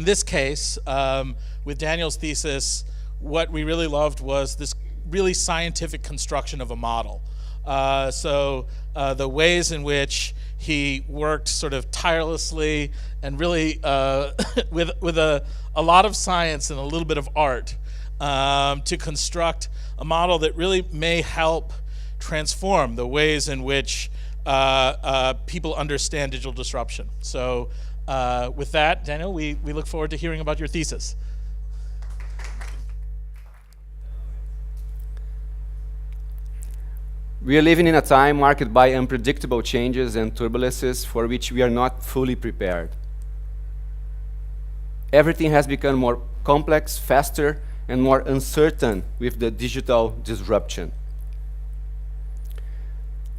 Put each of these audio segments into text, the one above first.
In this case, with Daniel's thesis, what we really loved was this really scientific construction of a model. The ways in which he worked sort of tirelessly and really with a lot of science and a little bit of art to construct a model that really may help transform the ways in which people understand digital disruption. So with that, Daniel, we look forward to hearing about your thesis. We are living in a time marked by unpredictable changes and turbulences for which we are not fully prepared. Everything has become more complex, faster, and more uncertain with the digital disruption.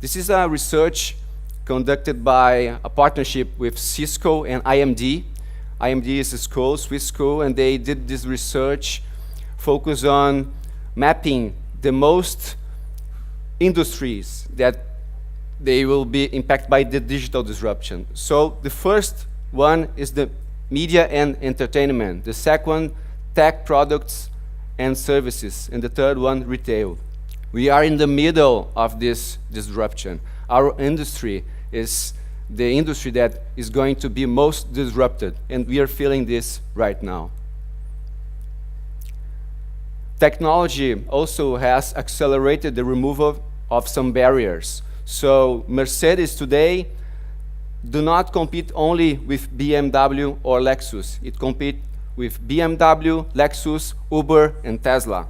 This is a research conducted by a partnership with Cisco and IMD. IMD is a school, Swiss school, and they did this research focused on mapping the most industries that they will be impacted by the digital disruption. So the first one is the media and entertainment. The second one, tech products and services. And the third one, retail. We are in the middle of this disruption. Our industry is the industry that is going to be most disrupted, and we are feeling this right now. Technology also has accelerated the removal of some barriers. So Mercedes today do not compete only with BMW or Lexus. It competes with BMW, Lexus, Uber, and Tesla.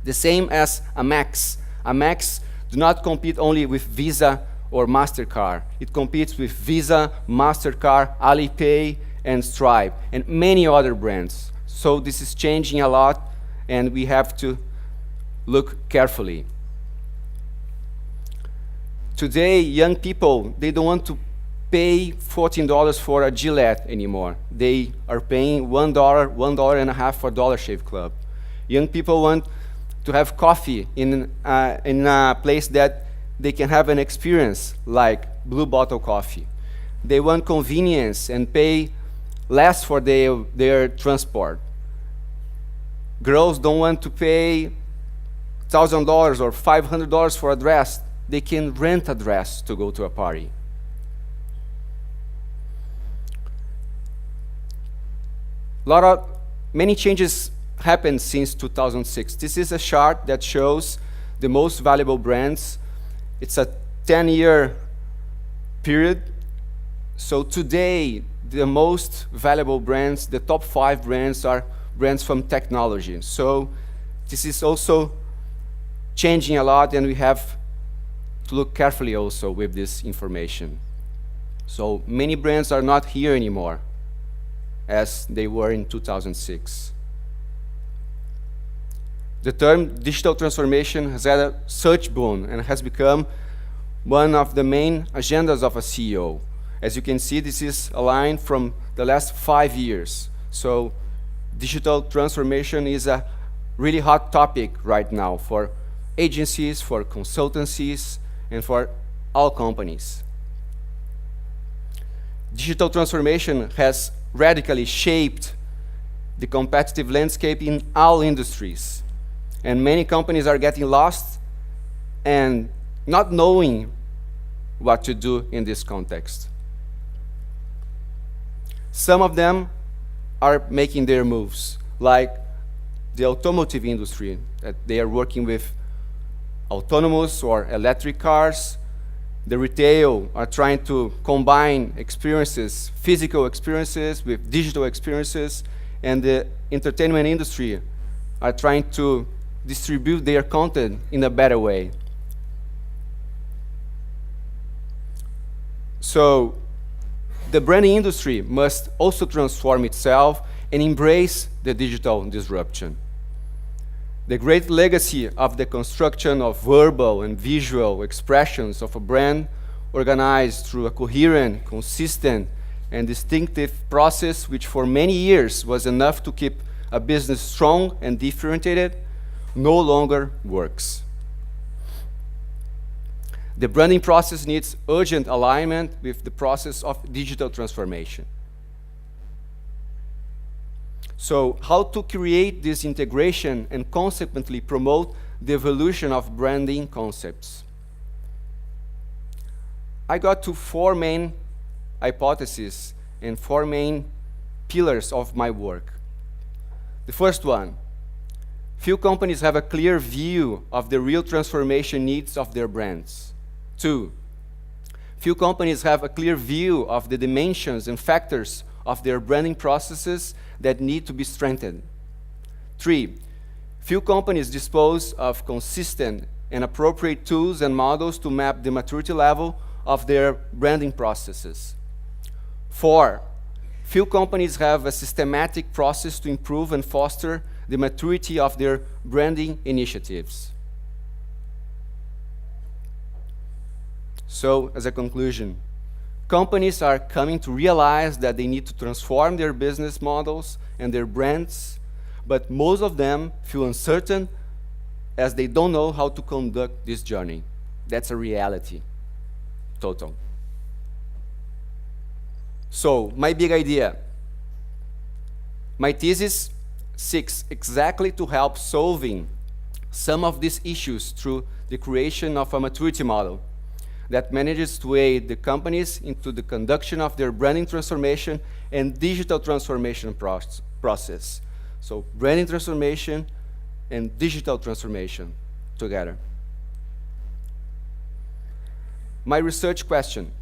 The same as Amex. Amex do not compete only with Visa or MasterCard. It competes with Visa, MasterCard, Alipay, and Stripe, and many other brands. So this is changing a lot, and we have to look carefully. Today, young people, they don't want to pay $14 for a Gillette anymore. They are paying $1, $1.50 for Dollar Shave Club. Young people want to have coffee in a place that they can have an experience like Blue Bottle Coffee. They want convenience and pay less for their transport. Girls don't want to pay $1,000 or $500 for a dress. They can rent a dress to go to a party. Many changes happened since 2006. This is a chart that shows the most valuable brands. It's a 10-year period. So today, the most valuable brands, the top 5 brands, are brands from technology. So this is also changing a lot, and we have to look carefully also with this information. So many brands are not here anymore as they were in 2006. The term digital transformation has had a search boom and has become one of the main agendas of a CEO. As you can see, this is a line from the last 5 years. So digital transformation is a really hot topic right now for agencies, for consultancies, and for all companies. Digital transformation has radically shaped the competitive landscape in all industries. And many companies are getting lost and not knowing what to do in this context. Some of them are making their moves, like the automotive industry, that they are working with autonomous or electric cars. The retail are trying to combine experiences, physical experiences with digital experiences, and the entertainment industry are trying to distribute their content in a better way. So the branding industry must also transform itself and embrace the digital disruption. The great legacy of the construction of verbal and visual expressions of a brand, organized through a coherent, consistent, and distinctive process, which for many years was enough to keep a business strong and differentiated, no longer works. The branding process needs urgent alignment with the process of digital transformation. So how to create this integration and consequently promote the evolution of branding concepts? I got to 4 main hypotheses and 4 main pillars of my work. The first one, few companies have a clear view of the real transformation needs of their brands. 2, few companies have a clear view of the dimensions and factors of their branding processes that need to be strengthened. 3, few companies dispose of consistent and appropriate tools and models to map the maturity level of their branding processes. 4, few companies have a systematic process to improve and foster the maturity of their branding initiatives. So, as a conclusion, companies are coming to realize that they need to transform their business models and their brands, but most of them feel uncertain as they don't know how to conduct this journey. That's a reality. Total. So, my big idea. My thesis seeks exactly to help solving some of these issues through the creation of a maturity model that manages to aid the companies into the conduction of their branding transformation and digital transformation process. So, branding transformation and digital transformation together. My research question: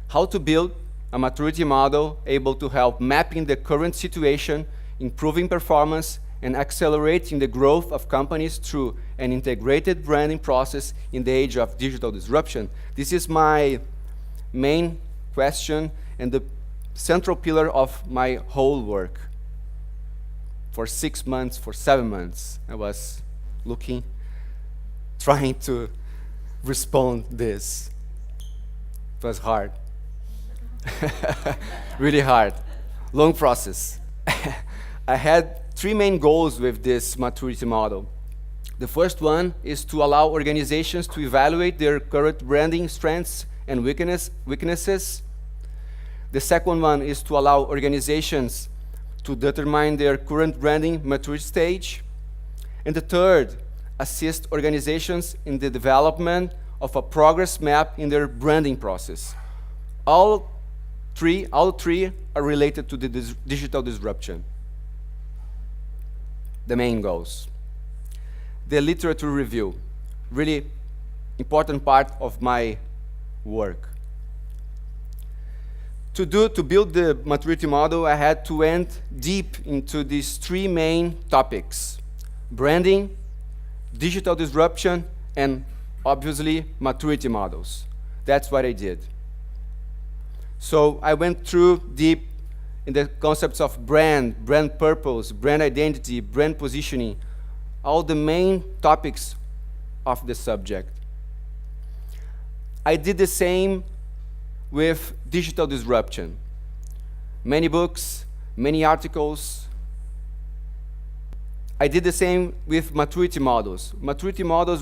how to build a maturity model able to help mapping the current situation, improving performance, and accelerating the growth of companies through an integrated branding process in the age of digital disruption. This is my main question and the central pillar of my whole work. For 6 months, for 7 months, I was looking, trying to respond this. It was hard. Really hard. Long process. I had 3 main goals with this maturity model. The first one is to allow organizations to evaluate their current branding strengths and weaknesses. The second one is to allow organizations to determine their current branding maturity stage. And the third, assist organizations in the development of a progress map in their branding process. All three are related to the digital disruption. The main goals. The literature review, really important part of my work. To build the maturity model, I had to went deep into these 3 main topics: branding, digital disruption, and obviously maturity models. That's what I did. So I went through deep in the concepts of brand purpose, brand identity, brand positioning, all the main topics of the subject. I did the same with digital disruption. Many books, many articles. I did the same with maturity models. Maturity models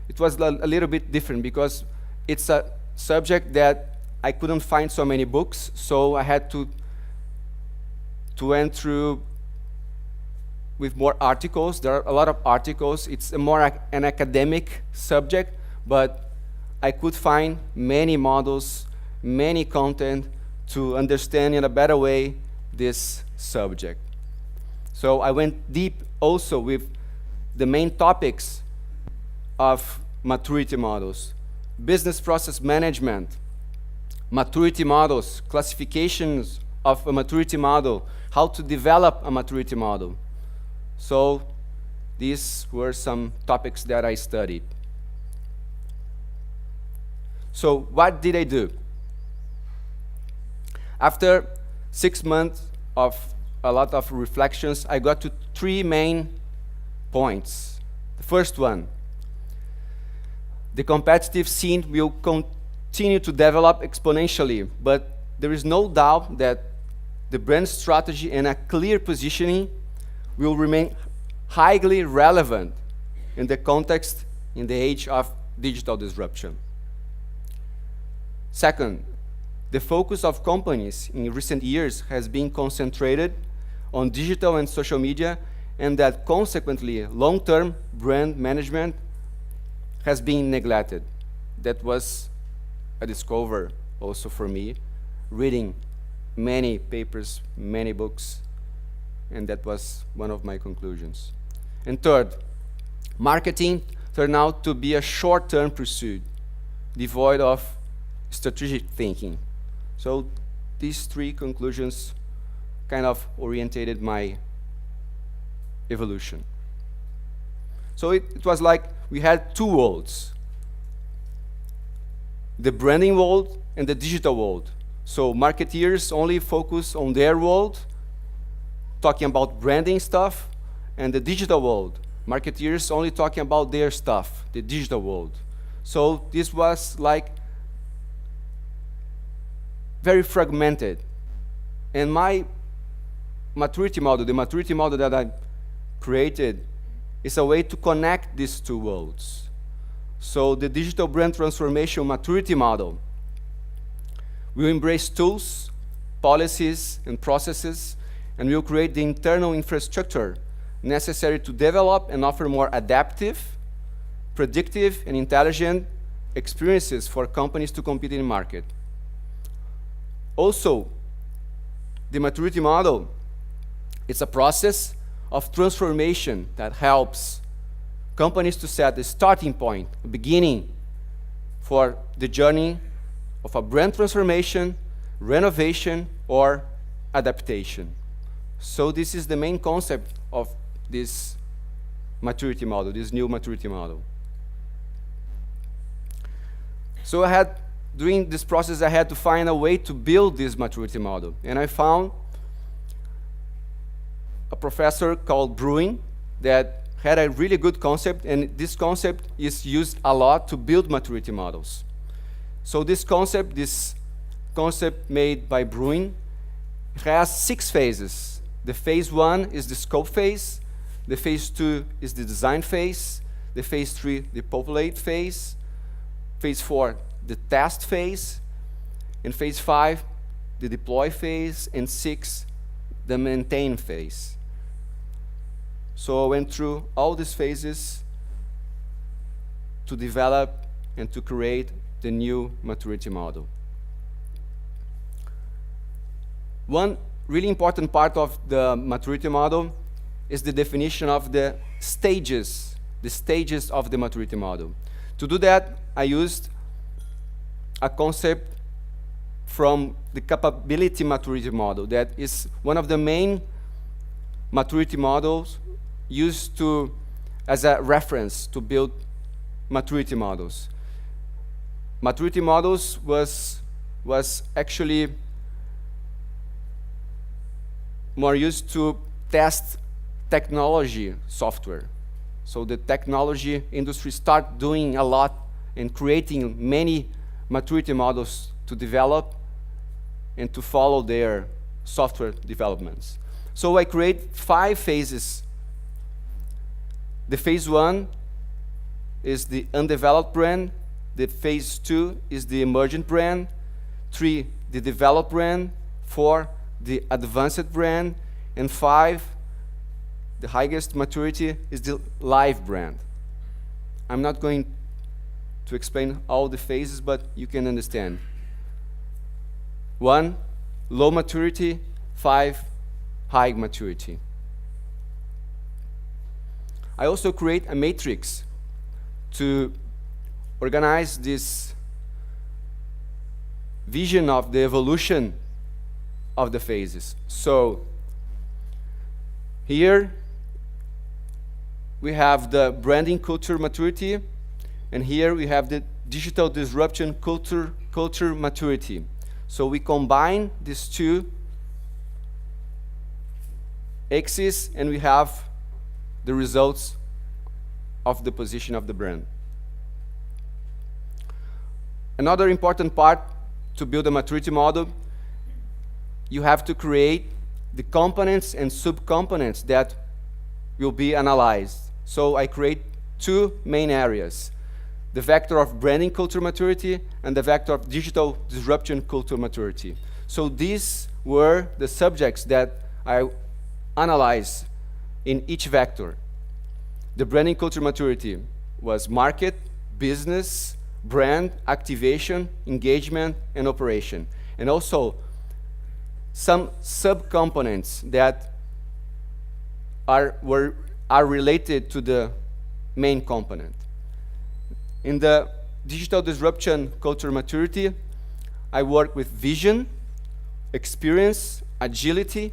it was a little bit different because it's a subject that I couldn't find so many books, so I had to went through with more articles. There are a lot of articles. It's an academic subject, but I could find many models, many content to understand in a better way this subject. So I went deep also with the main topics of maturity models: business process management, maturity models, classifications of a maturity model, how to develop a maturity model. So these were some topics that I studied. So what did I do? After 6 months of a lot of reflections, I got to 3 main points. The first one, the competitive scene will continue to develop exponentially, but there is no doubt that the brand strategy and a clear positioning will remain highly relevant in the context in the age of digital disruption. Second, the focus of companies in recent years has been concentrated on digital and social media, and that consequently long-term brand management has been neglected. That was a discovery also for me, reading many papers, many books, and that was one of my conclusions. And third, marketing turned out to be a short-term pursuit, devoid of strategic thinking. So these three conclusions kind of orientated my evolution. So it was like we had two worlds, the branding world and the digital world. So marketeers only focus on their world, talking about branding stuff, and the digital world, marketeers only talking about their stuff, the digital world. So this was like very fragmented. And my maturity model, the maturity model that I created, is a way to connect these two worlds. So the digital brand transformation maturity model will embrace tools, policies, and processes, and will create the internal infrastructure necessary to develop and offer more adaptive, predictive, and intelligent experiences for companies to compete in the market. Also, the maturity model, it's a process of transformation that helps companies to set the starting point, a beginning for the journey of a brand transformation, renovation, or adaptation. So this is the main concept of this maturity model, this new maturity model. So during this process, I had to find a way to build this maturity model. And I found a professor called Bruin that had a really good concept, and this concept is used a lot to build maturity models. So this concept made by Bruin, has 6 phases. The phase 1 is the scope phase, the phase 2 is the design phase, the phase 3, the populate phase, phase 4, the test phase, and phase 5, the deploy phase, and 6, the maintain phase. So I went through all these phases to develop and to create the new maturity model. One really important part of the maturity model is the definition of the stages of the maturity model. To do that, I used a concept from the capability maturity model that is one of the main maturity models used as a reference to build maturity models. Maturity models was actually more used to test technology software. So the technology industry start doing a lot and creating many maturity models to develop and to follow their software developments. So I create 5 phases. The phase 1 is the undeveloped brand. The phase 2 is the emergent brand. 3, the developed brand. 4, the advanced brand. And 5, the highest maturity, is the live brand. I'm not going to explain all the phases, but you can understand. 1, low maturity. 5, high maturity. I also create a matrix to organize this vision of the evolution of the phases. So here we have the branding culture maturity, and here we have the digital disruption culture maturity. So we combine these 2 axes, and we have the results of the position of the brand. Another important part to build a maturity model, you have to create the components and subcomponents that will be analyzed. So I create 2 main areas, the vector of branding culture maturity and the vector of digital disruption culture maturity. So these were the subjects that I analyze in each vector. The branding culture maturity was market, business, brand, activation, engagement, and operation. And also some subcomponents that are related to the main component. In the digital disruption culture maturity, I work with vision, experience, agility,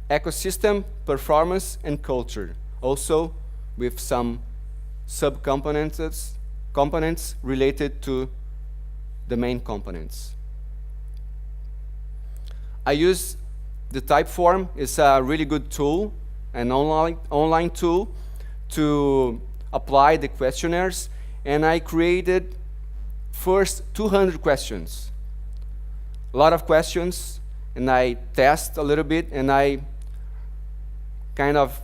ecosystem, performance, and culture. Also with some components related to the main components. I use the Typeform. It's a really good tool, an online tool to apply the questionnaires, and I created first 200 questions. A lot of questions, and I test a little bit, and I kind of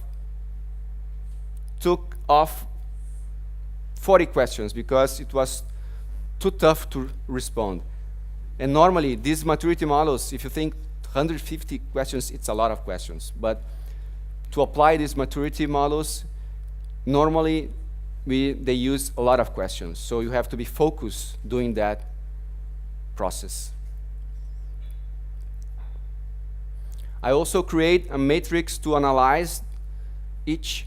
took off 40 questions because it was too tough to respond. And normally, these maturity models, if you think 150 questions, it's a lot of questions. But to apply these maturity models, normally they use a lot of questions. So you have to be focused doing that process. I also create a matrix to analyze each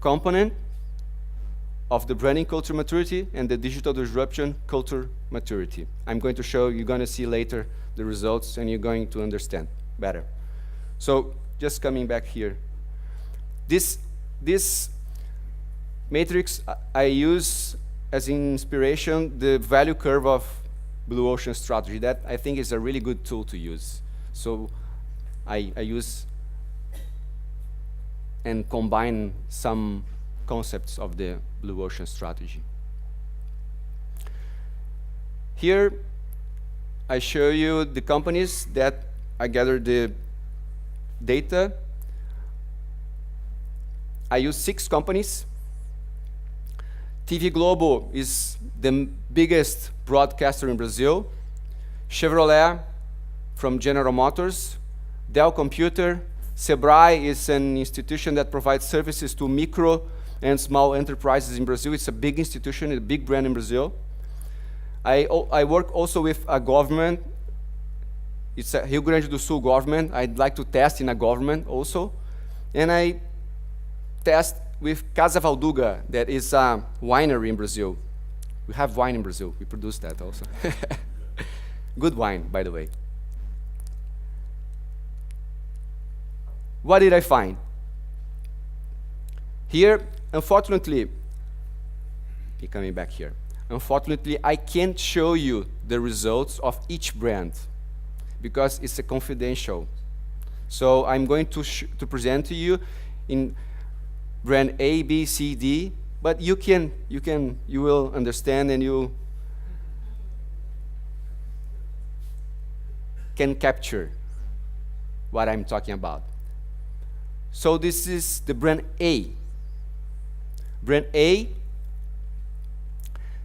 component of the branding culture maturity and the digital disruption culture maturity. I'm going to show, you're going to see later the results, and you're going to understand better. So just coming back here. This matrix, I use as inspiration the value curve of Blue Ocean strategy. That I think is a really good tool to use. So I use and combine some concepts of the Blue Ocean strategy. Here, I show you the companies that I gathered the data. I use 6 companies. TV Globo is the biggest broadcaster in Brazil. Chevrolet from General Motors. Dell Computer. Sebrae is an institution that provides services to micro and small enterprises in Brazil. It's a big institution, a big brand in Brazil. I work also with a government. It's a Rio Grande do Sul government. I'd like to test in a government also. And I test with Casa Valduga, that is a winery in Brazil. We have wine in Brazil. We produce that also. Good wine, by the way. What did I find? Here, unfortunately, coming back here. Unfortunately, I can't show you the results of each brand because it's a confidential. So I'm going to present to you in brand A, B, C, D, but you will understand, and you can capture what I'm talking about. So this is the brand A. Brand A,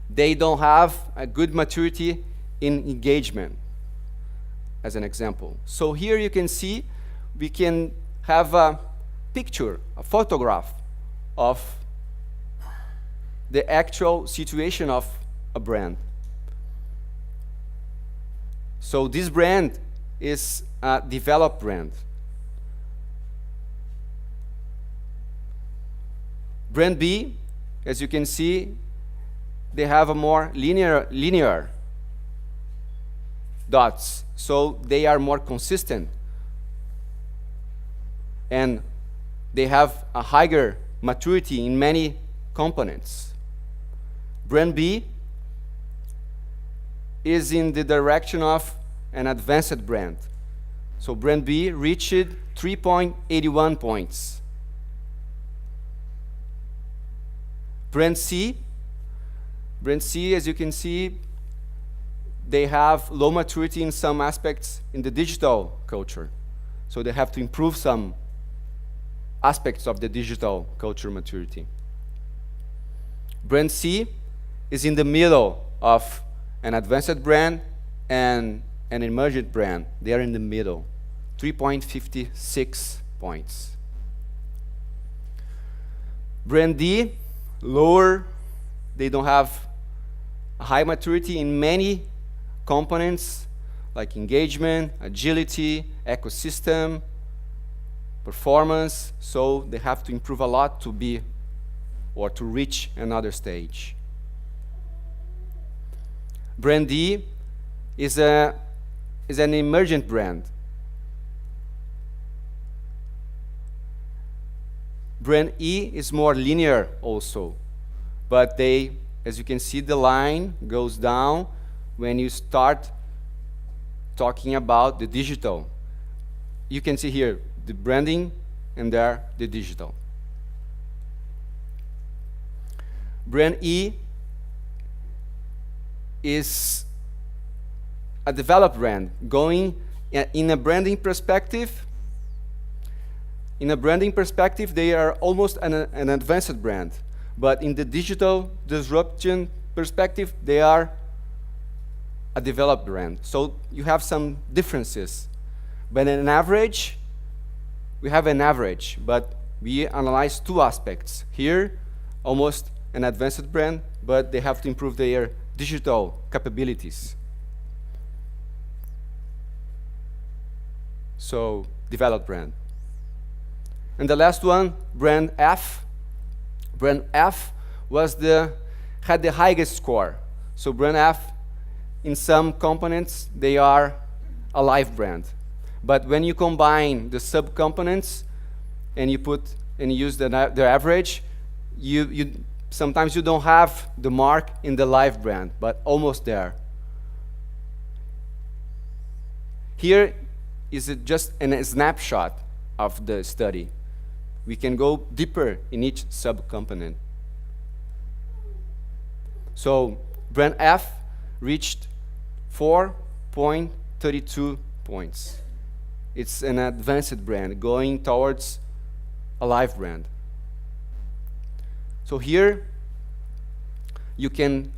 they don't have a good maturity in engagement, as an example. So here you can see we can have a picture, a photograph of the actual situation of a brand. So this brand is a developed brand. Brand B, as you can see, they have a more linear dots, so they are more consistent. And they have a higher maturity in many components. Brand B is in the direction of an advanced brand. So brand B reached 3.81 points. Brand C, as you can see, they have low maturity in some aspects in the digital culture. So they have to improve some aspects of the digital culture maturity. Brand C is in the middle of an advanced brand and an emergent brand. They are in the middle, 3.56 points. Brand D, lower, they don't have a high maturity in many components like engagement, agility, ecosystem, performance, so they have to improve a lot to be or to reach another stage. Brand D is an emergent brand. Brand E is more linear also, but they, as you can see, the line goes down when you start talking about the digital. You can see here the branding and there the digital. Brand E is a developed brand going in a branding perspective. In a branding perspective, they are almost an advanced brand. But in the digital disruption perspective, they are a developed brand. So you have some differences. But in an average, we have an average, but we analyze two aspects. Here, almost an advanced brand, but they have to improve their digital capabilities. So, developed brand. And the last one, brand F. Brand F had the highest score. So brand F, in some components, they are a live brand. But when you combine the subcomponents and you use the average, sometimes you don't have the mark in the live brand, but almost there. Here is just a snapshot of the study. We can go deeper in each subcomponent. So brand F reached 4.32 points. It's an advanced brand going towards a live brand. So here you can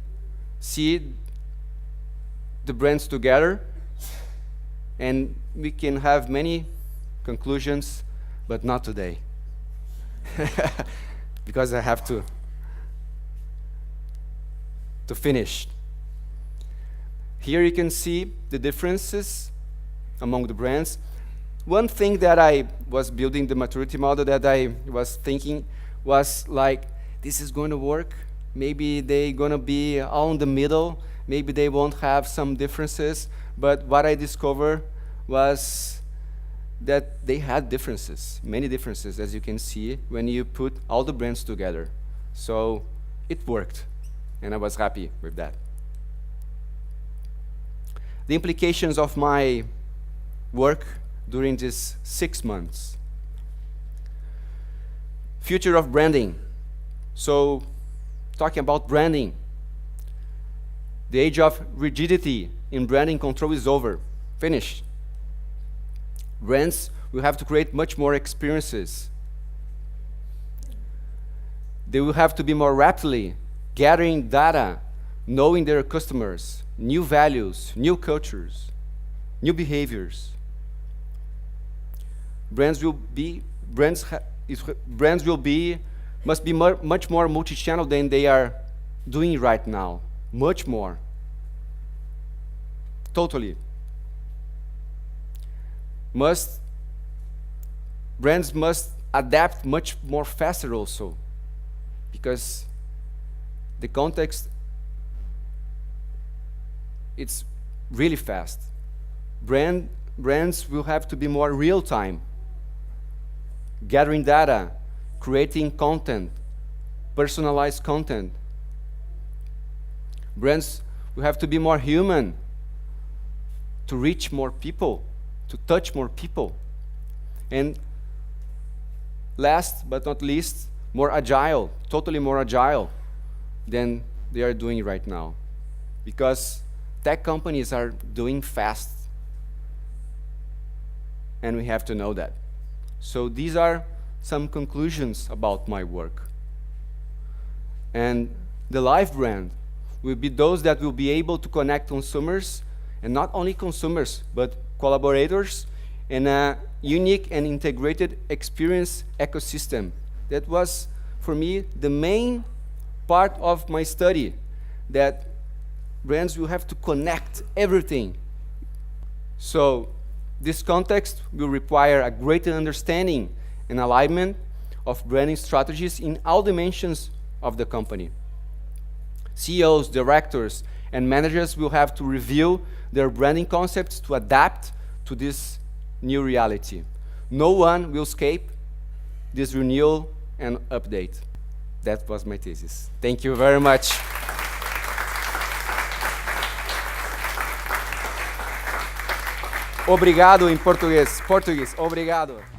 see the brands together, and we can have many conclusions, but not today. Because I have to finish. Here you can see the differences among the brands. One thing that I was building the maturity model that I was thinking was like, this is going to work. Maybe they're going to be all in the middle. Maybe they won't have some differences. But what I discovered was that they had differences, many differences, as you can see, when you put all the brands together. So it worked, and I was happy with that. The implications of my work during these 6 months. Future of branding. So, talking about branding, the age of rigidity in branding control is over, finished. Brands will have to create much more experiences. They will have to be more rapidly gathering data, knowing their customers, new values, new cultures, new behaviors. Brands must be much more multi-channel than they are doing right now. Much more. Totally. Brands must adapt much more faster also, because the context, it's really fast. Brands will have to be more real-time, gathering data, creating content, personalized content. Brands will have to be more human, to reach more people, to touch more people. And last but not least, more agile, totally more agile than they are doing right now. Because tech companies are doing fast, and we have to know that. So these are some conclusions about my work. And the live brand will be those that will be able to connect consumers, and not only consumers, but collaborators and a unique and integrated experience ecosystem. That was, for me, the main part of my study, that brands will have to connect everything. So this context will require a greater understanding and alignment of branding strategies in all dimensions of the company. CEOs, directors, and managers will have to review their branding concepts to adapt to this new reality. No one will escape this renewal and update. That was my thesis. Thank you very much. Obrigado em português. Português, obrigado.